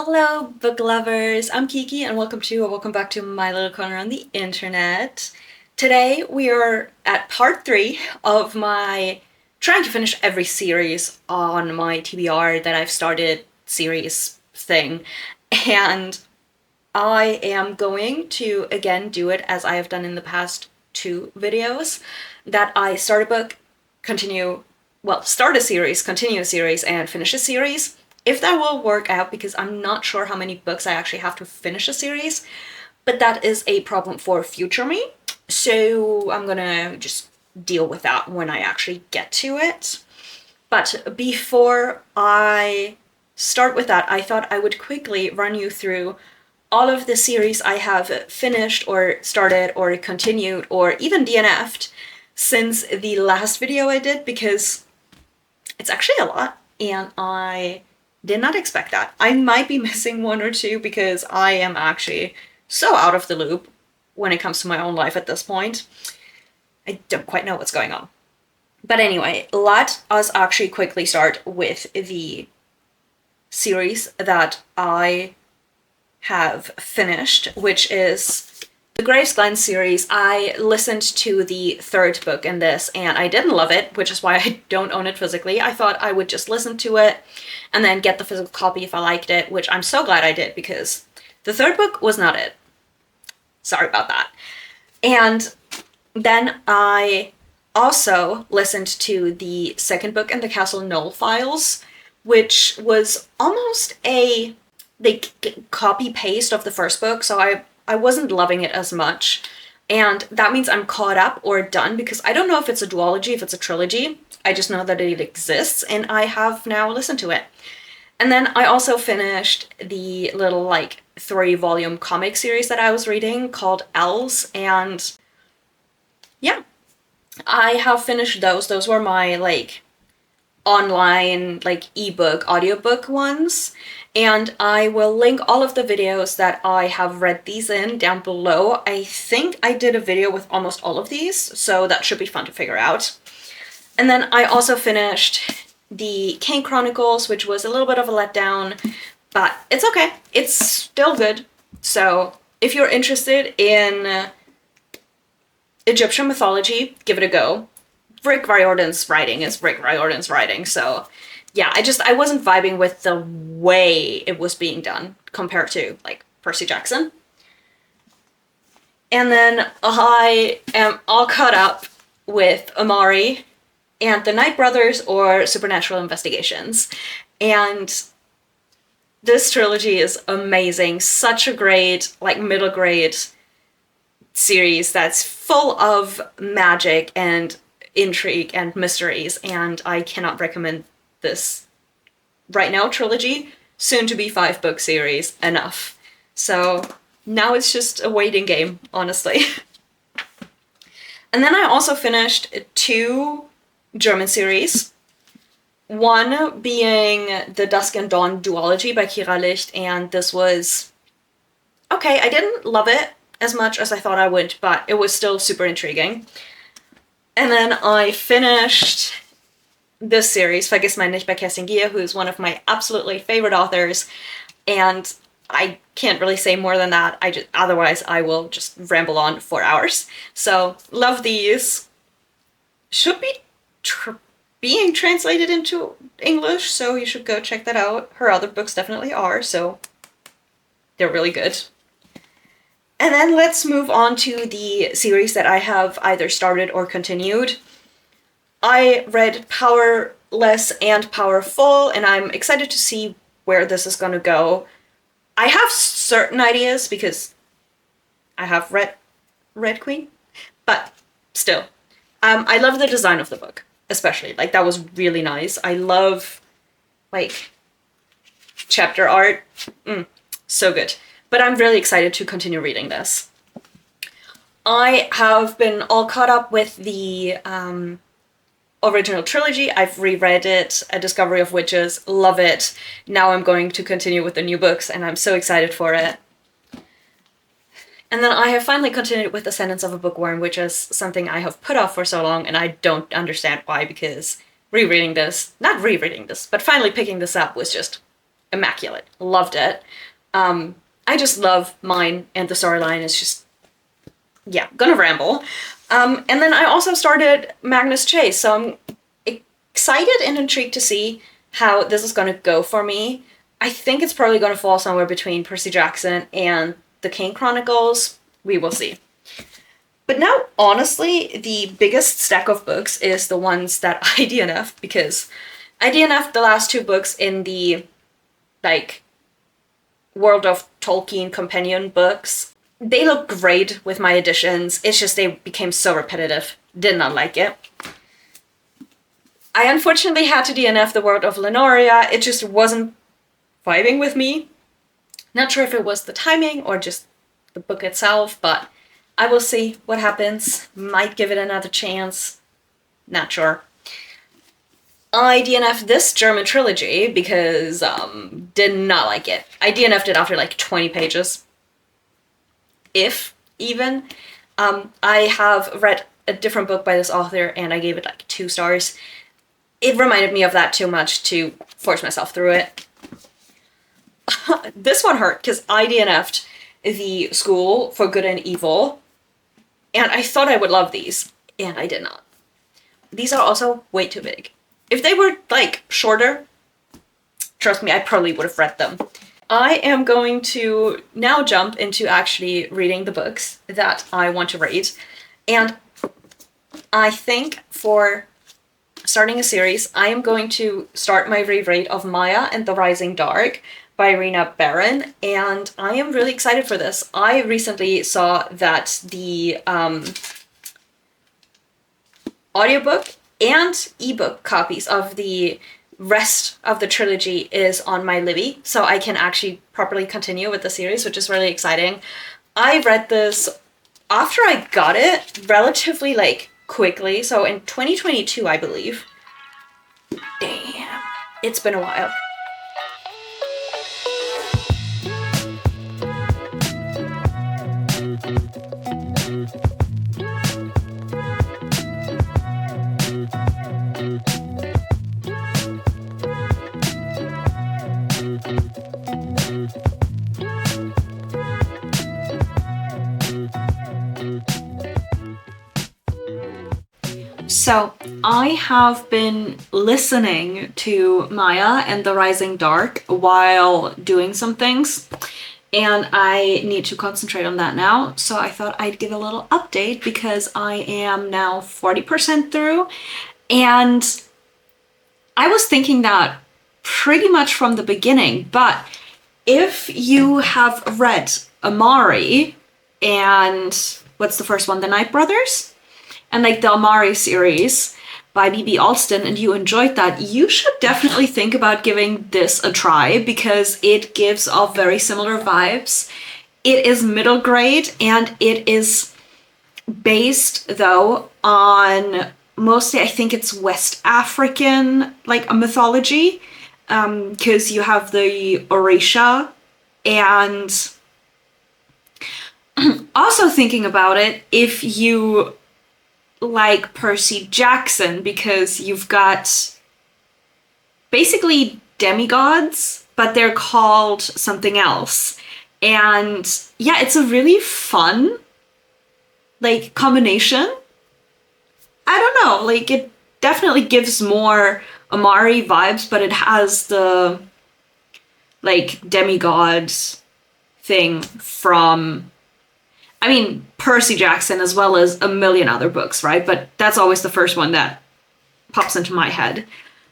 Hello, book lovers. I'm Kiki, and welcome back to my little corner on the internet. Today we are at part 3 of my trying to finish every series on my TBR that I've started series thing, and I am going to again do it as I have done in the past 2 videos. That I start a book, start a series, continue a series, and finish a series. If that will work out, because I'm not sure how many books I actually have to finish a series, but that is a problem for future me, so I'm gonna just deal with that when I actually get to it. But before I start with that, I thought I would quickly run you through all of the series I have finished or started or continued or even DNF'd since the last video I did, because it's actually a lot, and I did not expect that. I might be missing one or two because I am actually so out of the loop when it comes to my own life at this point. I don't quite know what's going on. But anyway, let us actually quickly start with the series that I have finished, which is the Gravesglen series. I listened to the 3rd book in this, and I didn't love it, which is why I don't own it physically. I thought I would just listen to it and then get the physical copy if I liked it, which I'm so glad I did, because the 3rd book was not it. Sorry about that. And then I also listened to the 2nd book in the Castle Knoll files, which was almost a copy-paste of the 1st book, so I wasn't loving it as much. And that means I'm caught up or done, because I don't know if it's a duology, if it's a trilogy. I just know that it exists, and I have now listened to it. And then I also finished the little, 3-volume comic series that I was reading called Els, and yeah, I have finished those. Those were my, online, ebook, audiobook ones. And I will link all of the videos that I have read these in down below. I think I did a video with almost all of these, so that should be fun to figure out. And then I also finished the Kane Chronicles, which was a little bit of a letdown, but it's okay. It's still good. So if you're interested in Egyptian mythology, give it a go. Rick Riordan's writing is Rick Riordan's writing, so yeah, I wasn't vibing with the way it was being done compared to, Percy Jackson. And then I am all caught up with Amari and the Night Brothers, or Supernatural Investigations. And this trilogy is amazing. Such a great, middle grade series that's full of magic and intrigue and mysteries, and I cannot recommend this right now trilogy, soon to be 5-book series, enough. So now it's just a waiting game, honestly. And then I also finished 2 German series. One being the Dusk and Dawn duology by Kira Licht, and this was okay. I didn't love it as much as I thought I would, but it was still super intriguing. And then I finished this series, Vergiss mein nicht by Kerstin Gier, who's one of my absolutely favorite authors, and I can't really say more than that. Otherwise I will just ramble on for hours. So love these. Should be being translated into English, so you should go check that out. Her other books definitely are, so they're really good. And then let's move on to the series that I have either started or continued. I read Powerless and Powerful, and I'm excited to see where this is going to go. I have certain ideas because I have read Red Queen, but still. I love the design of the book, especially. That was really nice. I love, chapter art. So good. But I'm really excited to continue reading this. I have been all caught up with the original trilogy. I've reread it, A Discovery of Witches, love it. Now I'm going to continue with the new books, and I'm so excited for it. And then I have finally continued with Ascendance of a Bookworm, which is something I have put off for so long, and I don't understand why, because not rereading this, but finally picking this up was just immaculate. Loved it. I just love mine, and the storyline is just, yeah, gonna ramble. And then I also started Magnus Chase, so I'm excited and intrigued to see how this is gonna go for me. I think it's probably gonna fall somewhere between Percy Jackson and the Kane Chronicles. We will see. But now, honestly, the biggest stack of books is the ones that I DNF, because I DNF'd the last 2 books in the, like, World of Tolkien companion books. They look great with my additions, it's just they became so repetitive. Did not like it. I unfortunately had to DNF the World of Lemuria, it just wasn't vibing with me. Not sure if it was the timing or just the book itself, but I will see what happens. Might give it another chance. Not sure. I DNF'd this German trilogy because did not like it. I DNF'd it after like 20 pages. If even. I have read a different book by this author and I gave it like 2 stars. It reminded me of that too much to force myself through it. This one hurt because I DNF'd the School for Good and Evil, and I thought I would love these, and I did not. These are also way too big. If they were, like, shorter, trust me, I probably would have read them. I am going to now jump into actually reading the books that I want to read, and I think for starting a series, I am going to start my reread of Maya and the Rising Dark by Rena Barron, and I am really excited for this. I recently saw that the audiobook and ebook copies of the rest of the trilogy is on my Libby, so I can actually properly continue with the series, which is really exciting. I read this after I got it relatively like quickly, so in 2022, I believe. Damn, it's been a while. So I have been listening to Maya and the Rising Dark while doing some things, and I need to concentrate on that now. So I thought I'd give a little update because I am now 40% through, and I was thinking that pretty much from the beginning, but if you have read Amari and what's the first one, The Night Brothers? And like the Amari series by B.B. Alston, and you enjoyed that, you should definitely think about giving this a try because it gives off very similar vibes. It is middle grade and it is based though on mostly, I think it's West African, like a mythology, because you have the Orisha, and also thinking about it, if you like Percy Jackson, because you've got basically demigods, but they're called something else. And yeah, it's a really fun, like, combination. I don't know, like, it definitely gives more Amari vibes, but it has the, like, demigods thing from, I mean, Percy Jackson as well as a million other books, right? But that's always the first one that pops into my head.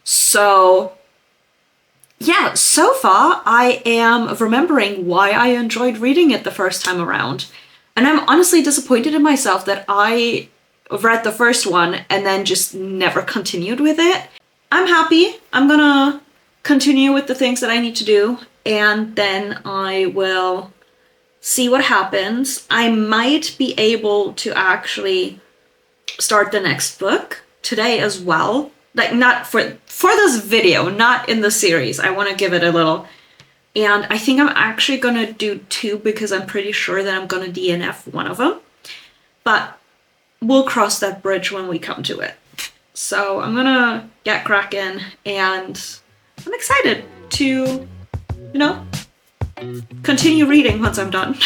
So yeah, so far I am remembering why I enjoyed reading it the first time around. And I'm honestly disappointed in myself that I read the first one and then just never continued with it. I'm happy. I'm gonna continue with the things that I need to do, and then I will see what happens. I might be able to actually start the next book today as well. Like, not for this video, not in the series. I want to give it a little. And I think I'm actually going to do 2 because I'm pretty sure that I'm going to DNF one of them. But we'll cross that bridge when we come to it. So I'm going to get cracking, and I'm excited to you know, continue reading once I'm done.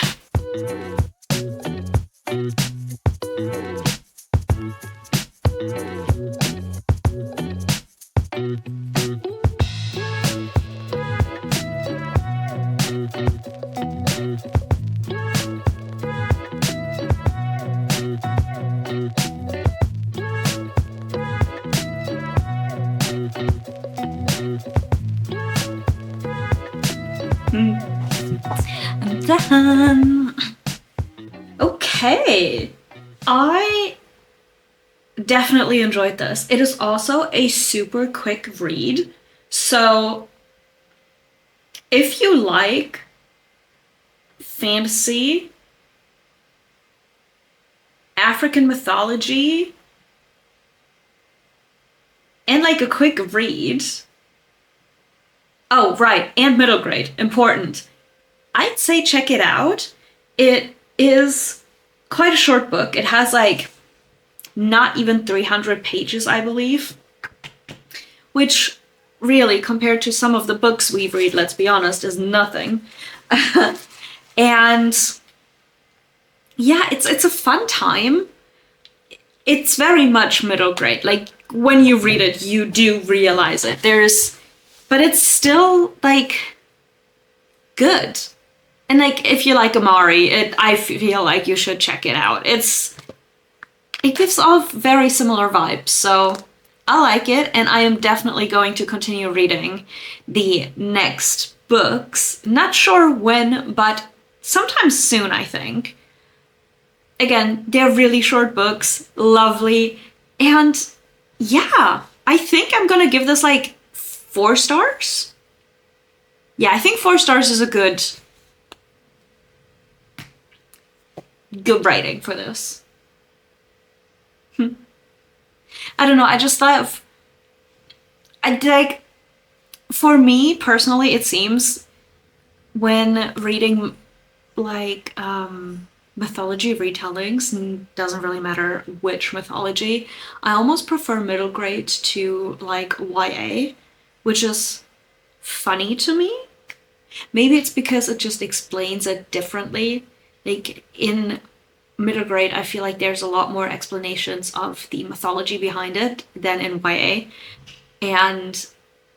I'm done. Okay. I definitely enjoyed this. It is also a super quick read. So if you like fantasy, African mythology, and like a quick read. Oh, right, and middle grade, important. I'd say check it out. It is quite a short book. It has like not even 300 pages, I believe, which really, compared to some of the books we read, let's be honest, is nothing. And yeah, it's a fun time. It's very much middle grade. Like when you read it, you do realize it. But it's still like good. And like if you like Amari, I feel like you should check it out. It gives off very similar vibes, so I like it, and I am definitely going to continue reading the next books. Not sure when, but sometime soon, I think. Again, they're really short books, lovely, and yeah, I think I'm gonna give this like 4 stars. Yeah, I think 4 stars is a good rating for this. I don't know, I just thought for me personally, it seems when reading like mythology retellings, doesn't really matter which mythology, I almost prefer middle grade to like YA, which is funny to me. Maybe it's because it just explains it differently. Like in middle grade, I feel like there's a lot more explanations of the mythology behind it than in YA, and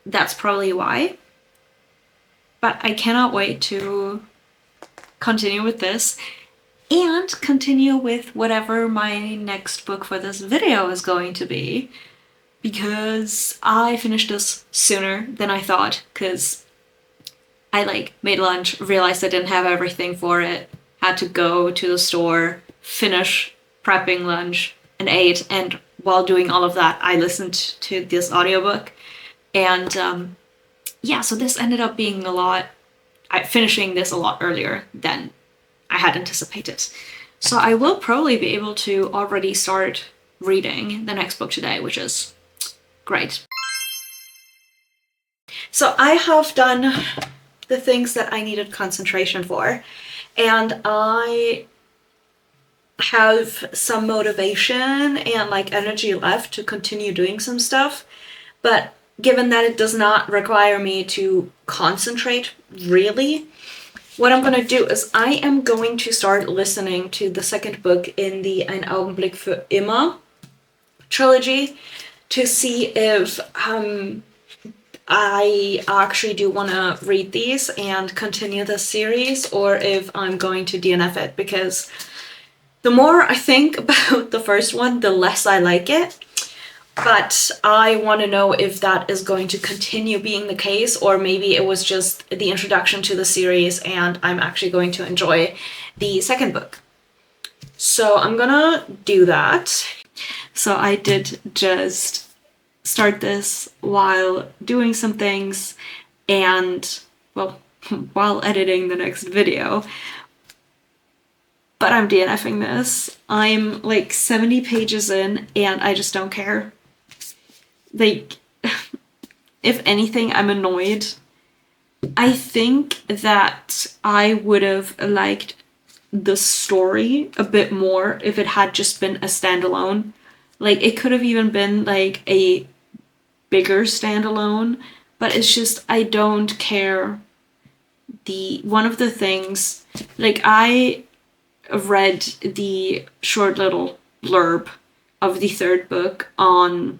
that's probably why. But I cannot wait to continue with this and continue with whatever my next book for this video is going to be, because I finished this sooner than I thought, because I like made lunch, realized I didn't have everything for it, had to go to the store, finish prepping lunch, and ate, and while doing all of that I listened to this audiobook, and yeah, so this ended up being finishing this a lot earlier than I had anticipated. So I will probably be able to already start reading the next book today, which is great. So I have done the things that I needed concentration for, and I have some motivation and like energy left to continue doing some stuff, but given that it does not require me to concentrate really, what I'm gonna do is I am going to start listening to the second book in the Ein Augenblick für immer trilogy to see if I actually do want to read these and continue the series, or if I'm going to DNF it, because the more I think about the first one, the less I like it. But I want to know if that is going to continue being the case, or maybe it was just the introduction to the series and I'm actually going to enjoy the second book. So I'm gonna do that. So I did just start this while doing some things and, well, while editing the next video. But I'm DNFing this. I'm like 70 pages in and I just don't care. Like, if anything, I'm annoyed. I think that I would have liked the story a bit more if it had just been a standalone. Like, it could have even been like a bigger standalone, but it's just, I don't care one of the things, like, I read the short little blurb of the third book on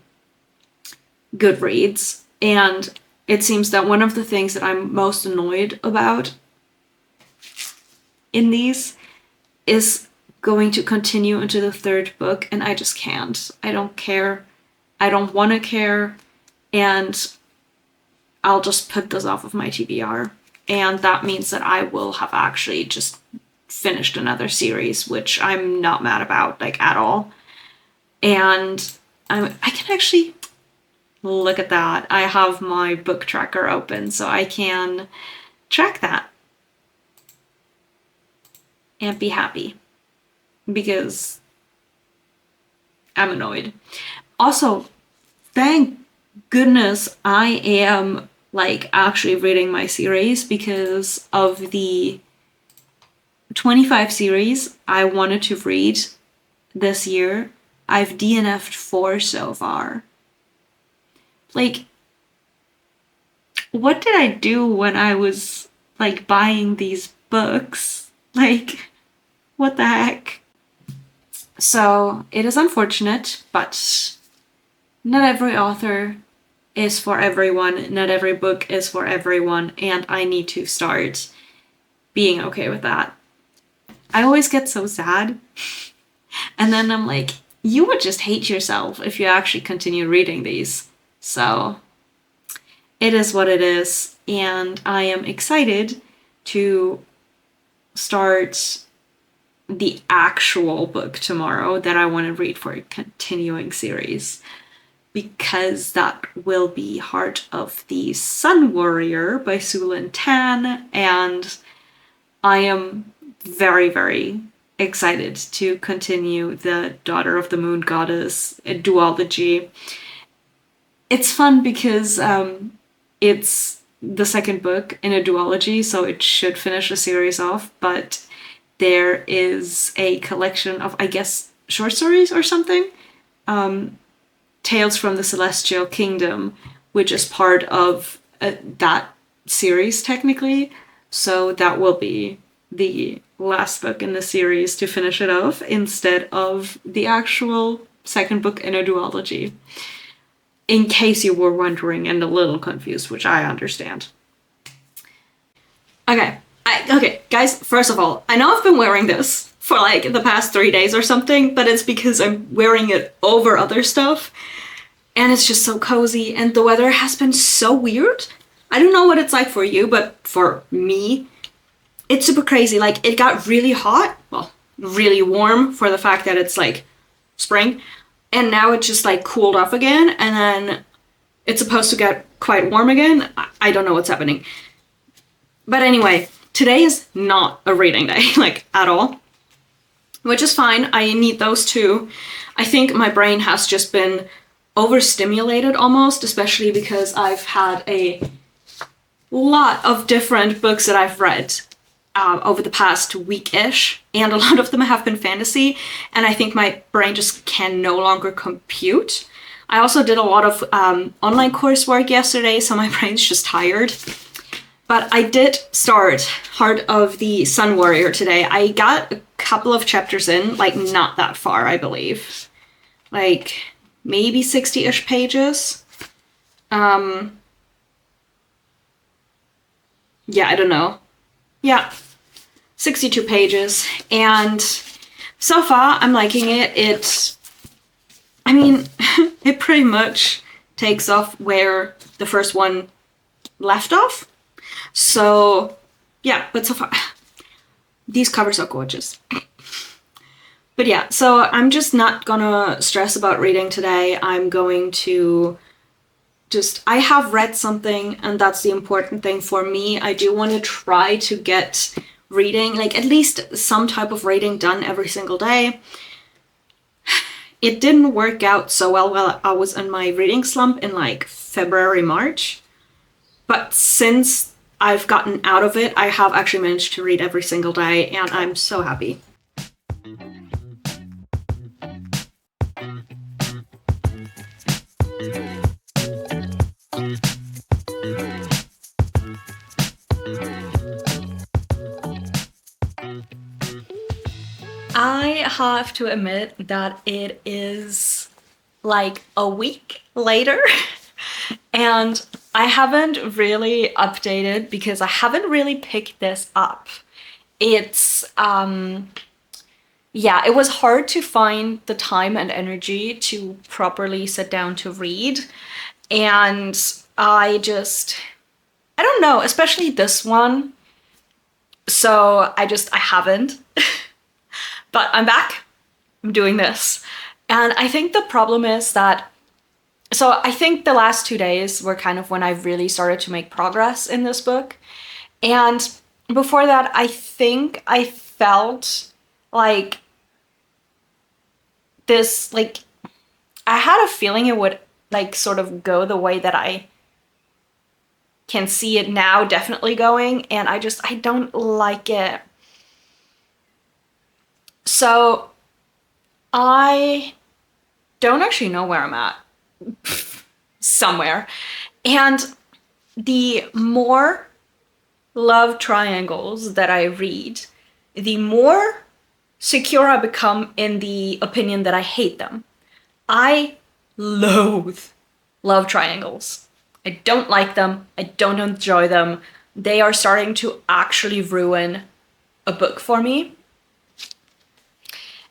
Goodreads, and it seems that one of the things that I'm most annoyed about in these is going to continue into the third book, and I just can't. I don't care. I don't want to care, and I'll just put this off of my TBR. And that means that I will have actually just finished another series, which I'm not mad about, like, at all. And I can actually look at that. I have my book tracker open, so I can track that and be happy because I'm annoyed. Also, thank goodness I am, like, actually reading my series, because of the 25 series I wanted to read this year, I've DNF'd 4 so far. Like, what did I do when I was, like, buying these books? Like, what the heck? So, it is unfortunate, but not every author is for everyone, not every book is for everyone, and I need to start being okay with that. I always get so sad, and then I'm like, you would just hate yourself if you actually continue reading these. So it is what it is, and I am excited to start the actual book tomorrow that I want to read for a continuing series, because that will be Heart of the Sun Warrior by Sulin Tan, and I am very, very excited to continue the Daughter of the Moon Goddess duology. It's fun because it's the second book in a duology, so it should finish the series off, but there is a collection of, I guess, short stories or something, Tales from the Celestial Kingdom, which is part of that series technically, so that will be the last book in the series to finish it off, instead of the actual second book in a duology. In case you were wondering and a little confused, which I understand. Okay, guys, first of all, I know I've been wearing this for like the past 3 days or something, but it's because I'm wearing it over other stuff, and it's just so cozy, and the weather has been so weird. I don't know what it's like for you, but for me, it's super crazy. Like, it got really hot, well, really warm for the fact that it's like spring, and now it just like cooled off again, and then it's supposed to get quite warm again. I don't know what's happening. But anyway, today is not a reading day, like, at all, which is fine. I need those too. I think my brain has just been overstimulated almost, especially because I've had a lot of different books that I've read over the past week-ish, and a lot of them have been fantasy, and I think my brain just can no longer compute. I also did a lot of online coursework yesterday, so my brain's just tired. But I did start Heart of the Sun Warrior today. I got a couple of chapters in, like, not that far, I believe. Like, maybe 60-ish pages. Yeah, I don't know. Yeah, 62 pages. And so far, I'm liking it. I mean, it pretty much takes off where the first one left off. So, yeah, but so far, these covers are gorgeous. But yeah, so I'm just not gonna stress about reading today. I'm going to I have read something, and that's the important thing for me. I do want to try to get reading, like, at least some type of reading done every single day. It didn't work out so well while I was in my reading slump in like February, March. But since I've gotten out of it, I have actually managed to read every single day, and I'm so happy. I have to admit that it is like a week later and I haven't really updated because I haven't really picked this up. It's yeah, it was hard to find the time and energy to properly sit down to read. And I don't know, especially this one. So I haven't. But I'm back. I'm doing this. And I think the problem is that, so I think the last 2 days were kind of when I really started to make progress in this book. And before that, I think I felt like this, like, I had a feeling it would like sort of go the way that I can see it now definitely going, and I don't like it. So I don't actually know where I'm at. Somewhere. And the more love triangles that I read, the more secure I become in the opinion that I hate them. I loathe love triangles. I don't like them. I don't enjoy them. They are starting to actually ruin a book for me.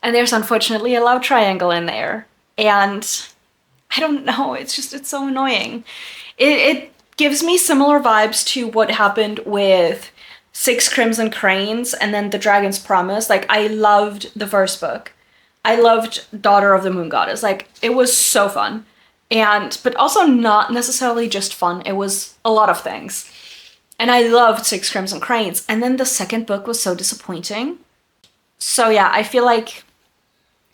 And there's unfortunately a love triangle in there. And I don't know, it's so annoying. It gives me similar vibes to what happened with Six Crimson Cranes and then The Dragon's Promise. Like, I loved the first book. I loved Daughter of the Moon Goddess. Like, it was so fun. But also not necessarily just fun. It was a lot of things. And I loved Six Crimson Cranes. And then the second book was so disappointing. So yeah, I feel like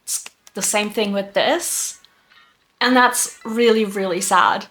it's the same thing with this. And that's really, really sad.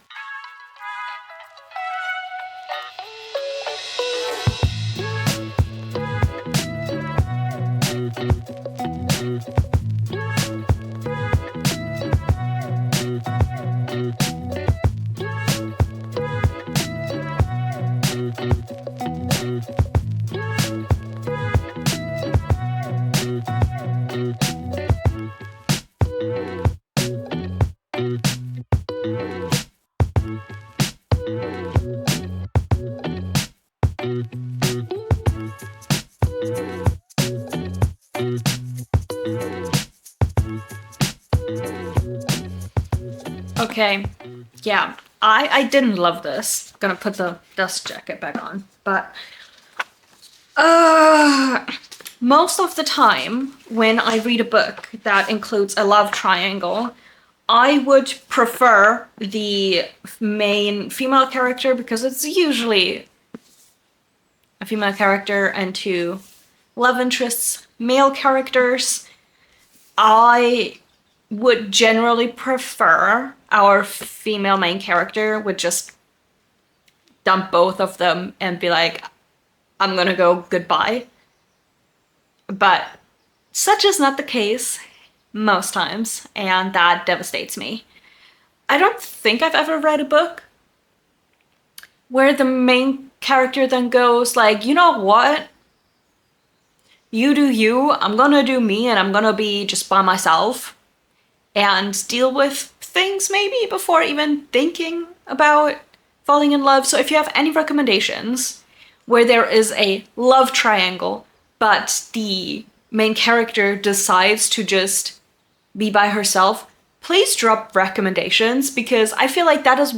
Okay, yeah, I didn't love this. Gonna put the dust jacket back on, but most of the time when I read a book that includes a love triangle, I would prefer the main female character because it's usually a female character and two love interests, male characters. I would generally prefer our female main character would just dump both of them and be like, I'm gonna go goodbye. But such is not the case most times, and that devastates me. I don't think I've ever read a book where the main character then goes like, you know what? You do you, I'm gonna do me, and I'm gonna be just by myself and deal with things maybe before even thinking about falling in love. So if you have any recommendations where there is a love triangle, but the main character decides to just be by herself, please drop recommendations, because I feel like that is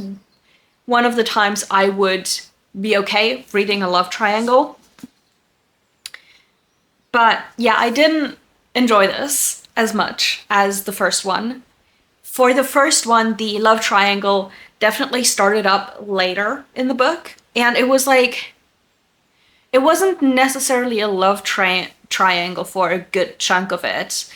one of the times I would be okay reading a love triangle. But yeah, I didn't enjoy this as much as the first one. For the first one, the love triangle definitely started up later in the book, and it was like, it wasn't necessarily a love triangle for a good chunk of it,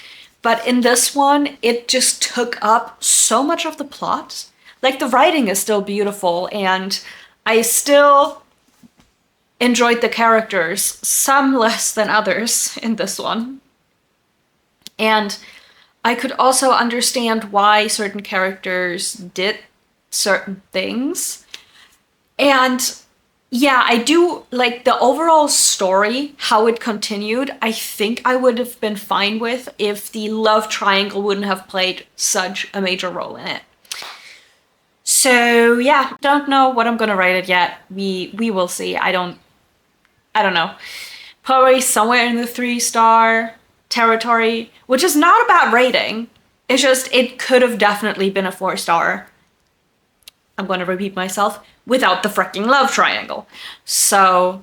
but in this one, it just took up so much of the plot. Like, the writing is still beautiful, and I still enjoyed the characters, some less than others in this one. And I could also understand why certain characters did certain things. And Yeah, I do like the overall story, how it continued. I think I would have been fine with if the love triangle wouldn't have played such a major role in it. So yeah, don't know what I'm gonna rate it yet. We will see. I don't know. Probably somewhere in the 3-star territory, which is not a bad rating. It's just it could have definitely been a 4-star. I'm gonna repeat myself, without the freaking love triangle. So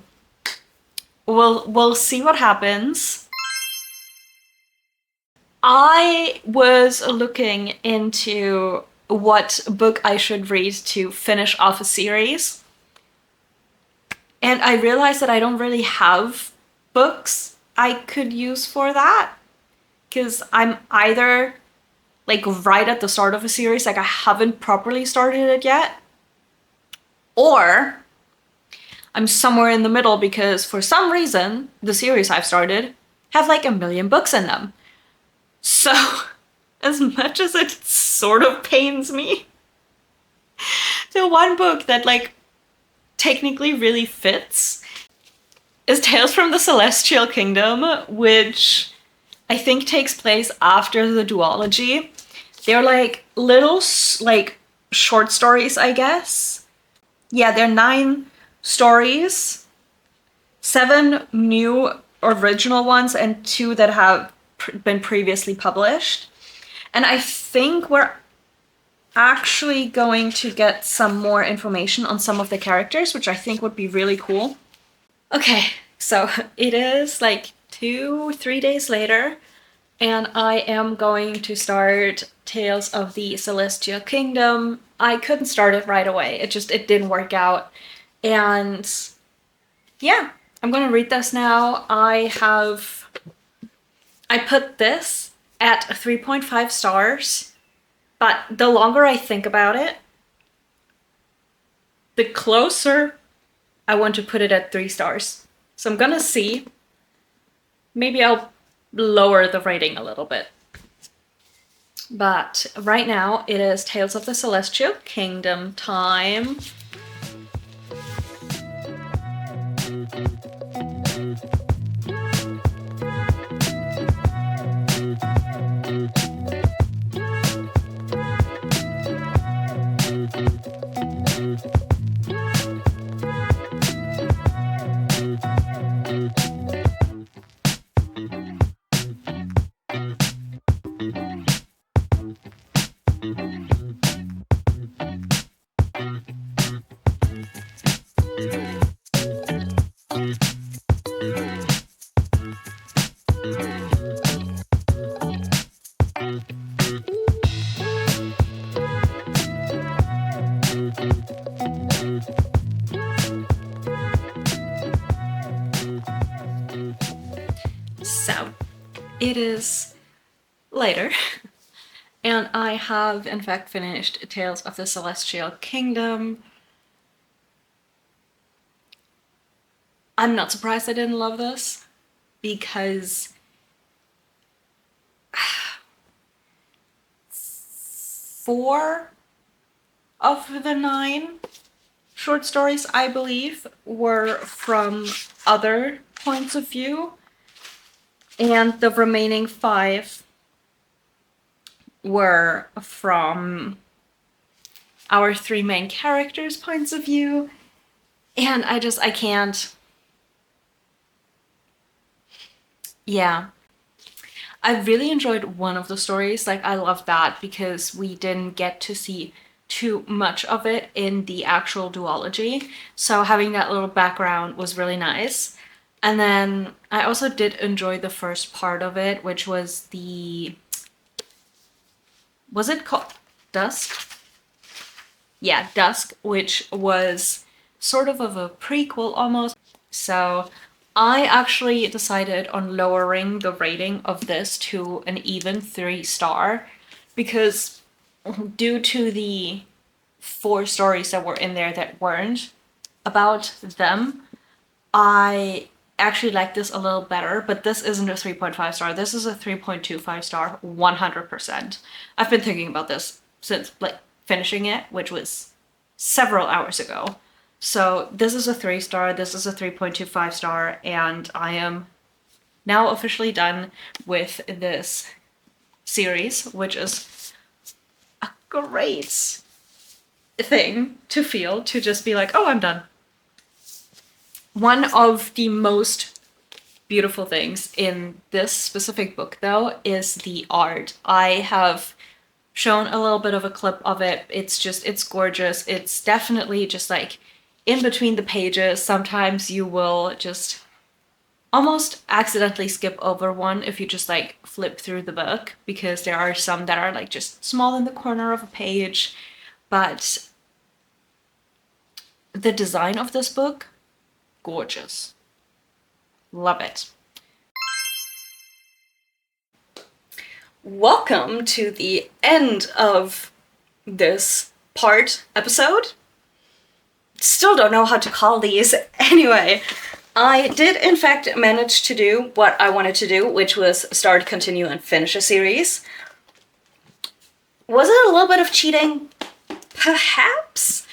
we'll see what happens. I was looking into what book I should read to finish off a series, and I realized that I don't really have books I could use for that because I'm either like right at the start of a series, like I haven't properly started it yet, or I'm somewhere in the middle because for some reason the series I've started have like a million books in them. So, as much as it sort of pains me, the one book that like technically really fits is Tales from the Celestial Kingdom, which I think takes place after the duology. They're like little like short stories, I guess. Yeah, they're 9 stories, 7 new original ones, and 2 that have been previously published. And I think we're actually going to get some more information on some of the characters, which I think would be really cool. Okay, so it is like 2-3 days later, and I am going to start Tales of the Celestial Kingdom. I couldn't start it right away. It didn't work out. And yeah, I'm gonna read this now. I put this at 3.5 stars, but the longer I think about it, the closer I want to put it at 3 stars. So I'm gonna see. Maybe I'll lower the rating a little bit. But right now it is Tales of the Celestial Kingdom time. So, it is later, and I have in fact finished Tales of the Celestial Kingdom. I'm not surprised I didn't love this, because 4 of the 9 short stories, I believe, were from other points of view, and the remaining 5 were from our 3 main characters' points of view, and I can't. Yeah. I really enjoyed one of the stories. Like, I love that because we didn't get to see too much of it in the actual duology. So having that little background was really nice. And then I also did enjoy the first part of it, which was was it called Dusk? Yeah, Dusk, which was sort of a prequel almost. So I actually decided on lowering the rating of this to an even 3-star because due to the 4 stories that were in there that weren't about them, I actually like this a little better, but this isn't a 3.5 star. This is a 3.25 star, 100%. I've been thinking about this since like finishing it, which was several hours ago. So this is a 3-star, this is a 3.25 star, and I am now officially done with this series, which is a great thing to feel, to just be like, oh, I'm done. One of the most beautiful things in this specific book, though, is the art. I have shown a little bit of a clip of it. It's gorgeous. It's definitely just like in between the pages. Sometimes you will just almost accidentally skip over one if you just like flip through the book, because there are some that are like just small in the corner of a page. But the design of this book, gorgeous. Love it. Welcome to the end of this episode. Still don't know how to call these. Anyway, I did in fact manage to do what I wanted to do, which was start, continue, and finish a series. Was it a little bit of cheating? Perhaps,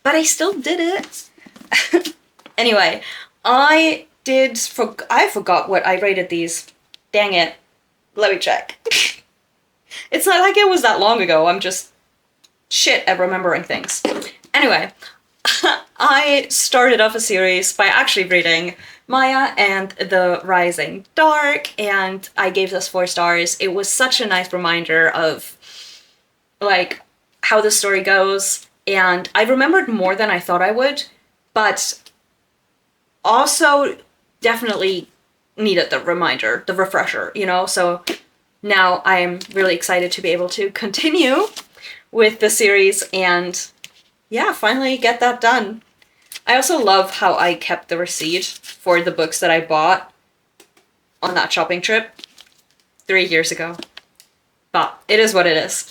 but I still did it. Anyway, I forgot what I rated these. Dang it. Let me check. It's not like it was that long ago. I'm just shit at remembering things. Anyway, I started off a series by actually reading Maya and the Rising Dark, and I gave this 4 stars. It was such a nice reminder of like how the story goes, and I remembered more than I thought I would, but also definitely needed the reminder, the refresher, you know? So now I'm really excited to be able to continue with the series and yeah, finally get that done. I also love how I kept the receipt for the books that I bought on that shopping trip 3 years ago. But it is what it is.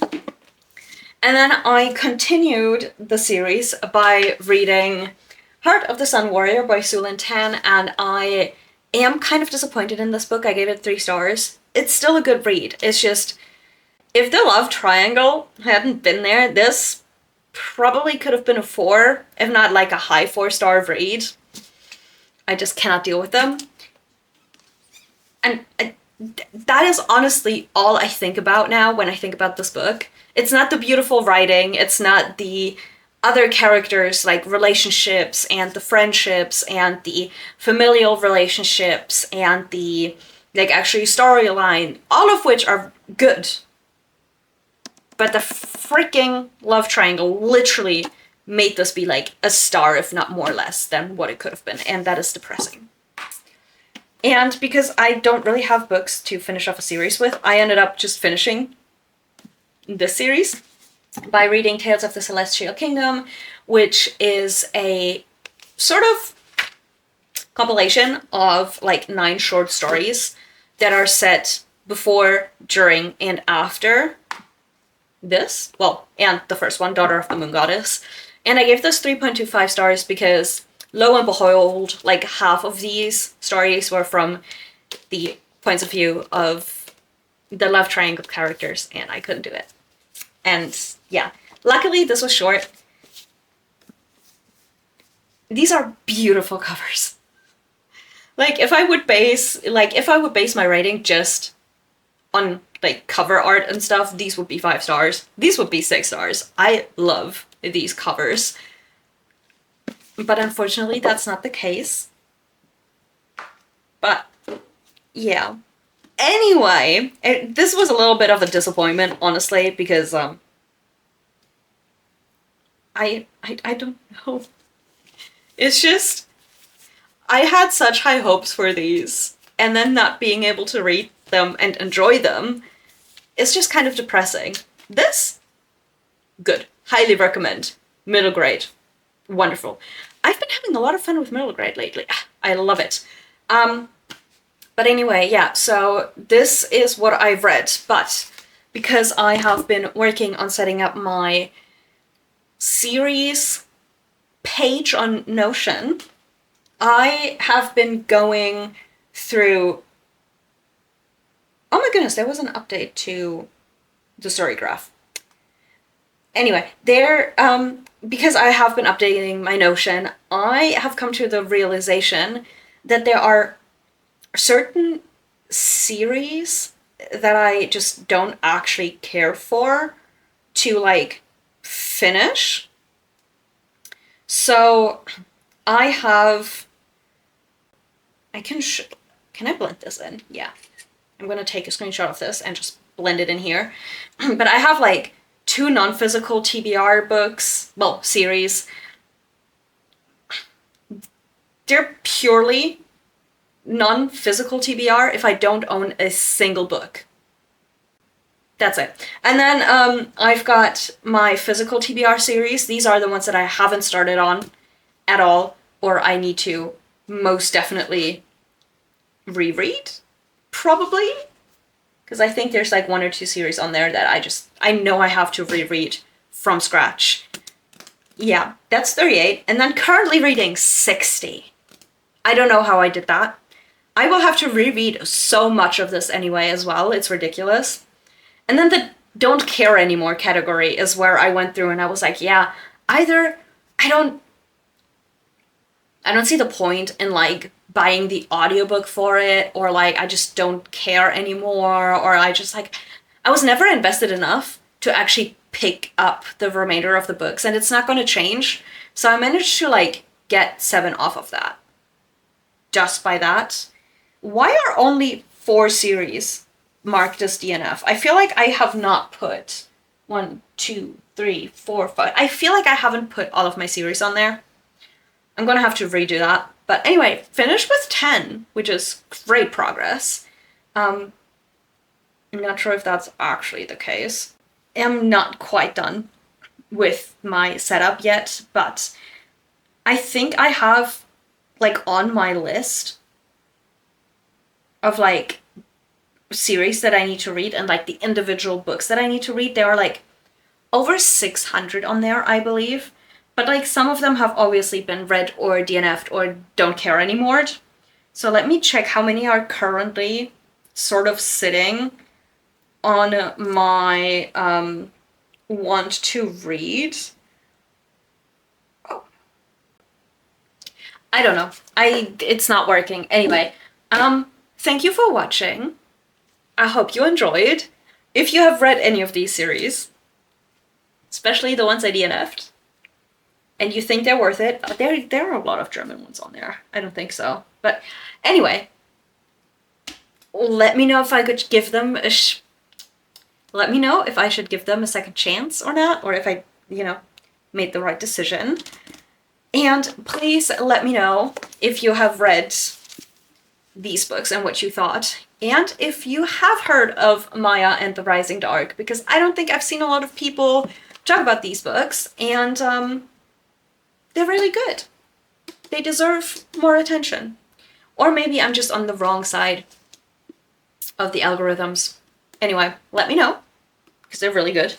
And then I continued the series by reading Heart of the Sun Warrior by Sulin Tan, and I am kind of disappointed in this book. I gave it 3 stars. It's still a good read. It's just, if the love triangle hadn't been there, this probably could have been a 4, if not like a high 4-star read. I just cannot deal with them. And that is honestly all I think about now when I think about this book. It's not the beautiful writing, it's not the other characters, like relationships and the friendships and the familial relationships and the like actually storyline, all of which are good. But the freaking love triangle literally made this be like a star, if not more or less, than what it could have been, and that is depressing. And because I don't really have books to finish off a series with, I ended up just finishing this series by reading Tales of the Celestial Kingdom, which is a sort of compilation of like 9 short stories that are set before, during, and after this. Well, and the first one, Daughter of the Moon Goddess. And I gave this 3.25 stars because, lo and behold, like half of these stories were from the points of view of the love triangle characters, and I couldn't do it. And yeah, luckily this was short. These are beautiful covers. Like if I would base my rating just on like cover art and stuff, these would be 5 stars. These would be 6 stars. I love these covers. But unfortunately that's not the case. But yeah. Anyway, this was a little bit of a disappointment, honestly, because I don't know. It's just, I had such high hopes for these, and then not being able to read them and enjoy them, it's just kind of depressing. This, good. Highly recommend. Middle grade. Wonderful. I've been having a lot of fun with middle grade lately. I love it. But anyway, yeah, so this is what I've read, but because I have been working on setting up my series page on Notion, I have been going through... Oh my goodness, there was an update to the story graph. Anyway, because I have been updating my Notion, I have come to the realization that there are certain series that I just don't actually care for to like finish. So I have can I blend this in? Yeah. I'm going to take a screenshot of this and just blend it in here. But I have like 2 non-physical TBR books, well, series. They're purely non-physical TBR if I don't own a single book. That's it. And then I've got my physical TBR series. These are the ones that I haven't started on at all, or I need to most definitely reread, probably. Because I think there's like 1 or 2 series on there that I know I have to reread from scratch. Yeah, that's 38. And then currently reading 60. I don't know how I did that. I will have to reread so much of this anyway as well. It's ridiculous. And then the don't care anymore category is where I went through and I was like, yeah, either I don't see the point in like buying the audiobook for it, or like I just don't care anymore, or I was never invested enough to actually pick up the remainder of the books, and it's not going to change. So I managed to like get 7 off of that. Just by that. Why are only 4 series marked as DNF? I feel like I have not put 1, 2, 3, 4, 5. I feel like I haven't put all of my series on there. I'm gonna have to redo that. But anyway, finished with 10, which is great progress. I'm not sure if that's actually the case. I'm not quite done with my setup yet, but I think I have, like, on my list of, like, series that I need to read and, like, the individual books that I need to read, there are, like, over 600 on there, I believe. But, like, some of them have obviously been read or DNF'd or don't care anymore. So let me check how many are currently sort of sitting on my want to read. Oh. I don't know. It's not working. Anyway, thank you for watching. I hope you enjoyed. If you have read any of these series, especially the ones I DNF'd, and you think they're worth it, there are a lot of German ones on there. I don't think so. But anyway, let me know if I could give them let me know if I should give them a second chance or not, or if I, made the right decision. And please let me know if you have read these books and what you thought. And if you have heard of Maya and the Rising Dark, because I don't think I've seen a lot of people talk about these books, and they're really good. They deserve more attention. Or maybe I'm just on the wrong side of the algorithms. Anyway, let me know, because they're really good.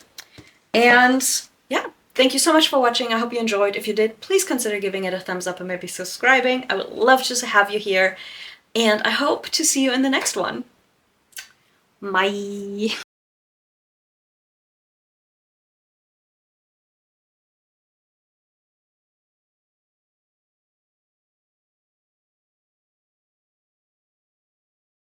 And yeah, thank you so much for watching. I hope you enjoyed. If you did, please consider giving it a thumbs up and maybe subscribing. I would love to have you here. And I hope to see you in the next one. Bye.